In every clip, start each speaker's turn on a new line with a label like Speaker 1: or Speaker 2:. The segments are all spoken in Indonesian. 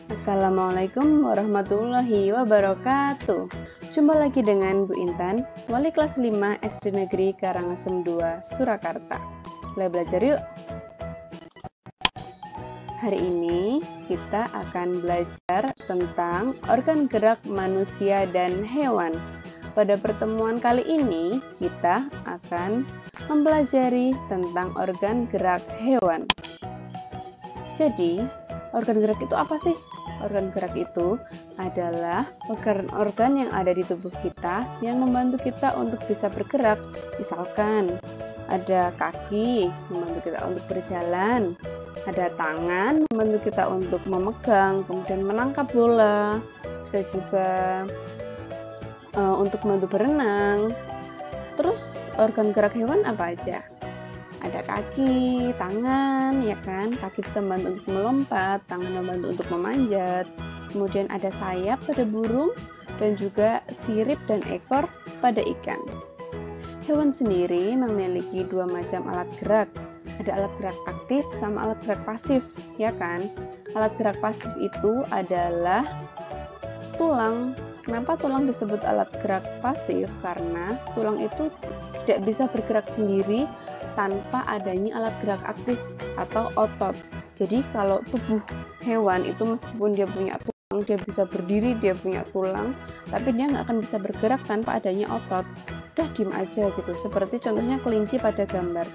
Speaker 1: Assalamualaikum warahmatullahi wabarakatuh. Jumpa lagi dengan Bu Intan, wali kelas 5 SD Negeri Karangasem 2, Surakarta. Mulai belajar yuk. Hari ini kita akan belajar tentang organ gerak manusia dan hewan. Pada pertemuan kali ini kita akan mempelajari tentang organ gerak hewan. Jadi, organ gerak itu apa sih? Organ gerak itu adalah organ-organ yang ada di tubuh kita yang membantu kita untuk bisa bergerak. Misalkan ada kaki membantu kita untuk berjalan, ada tangan membantu kita untuk memegang, kemudian menangkap bola, bisa juga untuk membantu berenang. Terus organ gerak hewan apa aja? Ada kaki, tangan, ya kan? Kaki bisa membantu untuk melompat, tangan membantu untuk memanjat. Kemudian ada sayap pada burung dan juga sirip dan ekor pada ikan. Hewan sendiri memiliki dua macam alat gerak. Ada alat gerak aktif sama alat gerak pasif, ya kan? Alat gerak pasif itu adalah tulang. Kenapa tulang disebut alat gerak pasif? Karena tulang itu tidak bisa bergerak sendiri tanpa adanya alat gerak aktif atau otot. Jadi kalau tubuh hewan itu meskipun dia punya tulang, dia bisa berdiri, dia punya tulang, tapi dia nggak akan bisa bergerak tanpa adanya otot. Udah diem aja gitu, seperti contohnya kelinci pada gambar.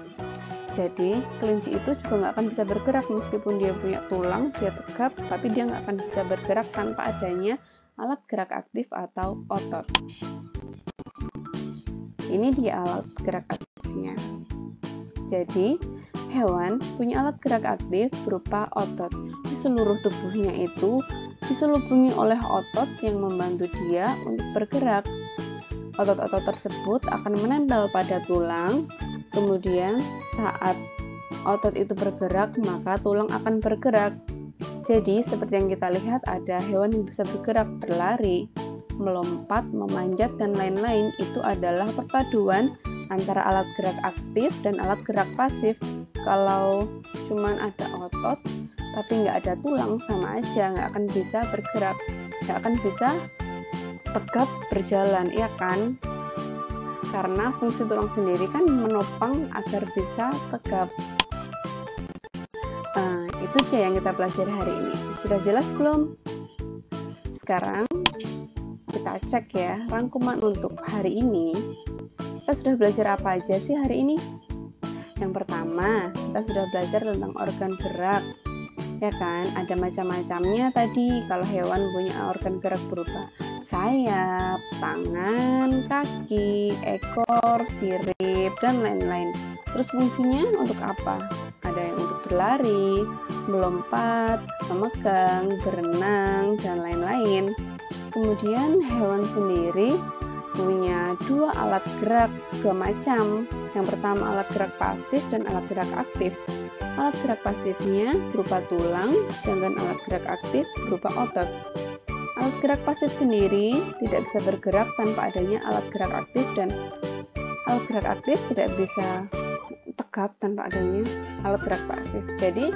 Speaker 1: Jadi kelinci itu juga nggak akan bisa bergerak meskipun dia punya tulang, dia tegap, tapi dia nggak akan bisa bergerak tanpa adanya alat gerak aktif atau otot. Ini dia alat gerak aktifnya. Jadi, hewan punya alat gerak aktif berupa otot. Di seluruh tubuhnya itu diselubungi oleh otot yang membantu dia untuk bergerak. Otot-otot tersebut akan menempel pada tulang, kemudian saat otot itu bergerak, maka tulang akan bergerak. Jadi, seperti yang kita lihat ada hewan yang bisa bergerak, berlari, melompat, memanjat, dan lain-lain. Itu adalah perpaduan antara alat gerak aktif dan alat gerak pasif. Kalau cuman ada otot tapi nggak ada tulang, sama aja nggak akan bisa bergerak, nggak akan bisa tegap berjalan, ya kan? Karena fungsi tulang sendiri kan menopang agar bisa tegap. Itu dia yang kita pelajari hari ini. Sudah jelas belum? Sekarang kita cek ya rangkuman untuk hari ini. Kita sudah belajar apa aja sih hari ini? Yang pertama, kita sudah belajar tentang organ gerak. Ya kan, ada macam-macamnya tadi. Kalau hewan punya organ gerak berupa sayap, tangan, kaki, ekor, sirip, dan lain-lain. Terus fungsinya untuk apa? Ada yang untuk berlari, melompat, memegang, berenang, dan lain-lain. Kemudian hewan sendiri punya dua alat gerak, dua macam. Yang pertama alat gerak pasif dan alat gerak aktif. Alat gerak pasifnya berupa tulang, sedangkan alat gerak aktif berupa otot. Alat gerak pasif sendiri tidak bisa bergerak tanpa adanya alat gerak aktif, dan alat gerak aktif tidak bisa tegap tanpa adanya alat gerak pasif. Jadi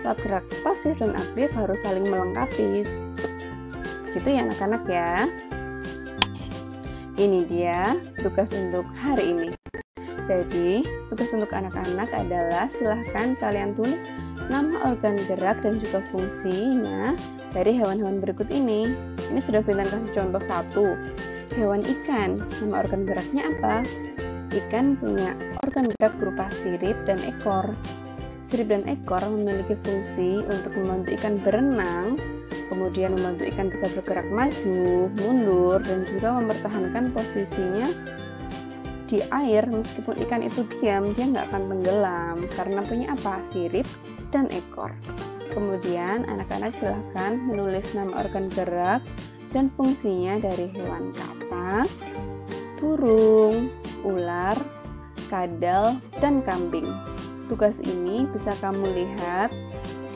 Speaker 1: alat gerak pasif dan aktif harus saling melengkapi. Gitu ya anak-anak ya. Ini dia tugas untuk hari ini. Jadi, tugas untuk anak-anak adalah silahkan kalian tulis nama organ gerak dan juga fungsinya dari hewan-hewan berikut ini. Ini sudah Bintan kasih contoh satu. Hewan ikan, nama organ geraknya apa? Ikan punya organ gerak berupa sirip dan ekor. Sirip dan ekor memiliki fungsi untuk membantu ikan berenang, kemudian membantu ikan bisa bergerak maju, mundur, dan juga mempertahankan posisinya di air. Meskipun ikan itu diam, dia nggak akan tenggelam karena punya apa? Sirip dan ekor. Kemudian anak-anak silahkan menulis nama organ gerak dan fungsinya dari hewan katak, burung, ular, kadal, dan kambing. Tugas ini bisa kamu lihat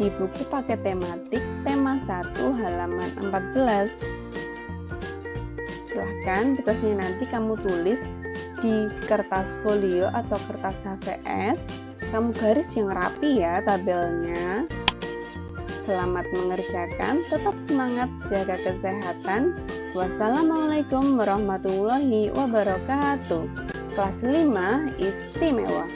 Speaker 1: di buku paket tematik tema 1 halaman 14. Silahkan tugasnya nanti kamu tulis di kertas folio atau kertas HVS. Kamu garis yang rapi ya tabelnya. Selamat mengerjakan, tetap semangat, jaga kesehatan. Wassalamualaikum warahmatullahi wabarakatuh. Kelas 5 istimewa.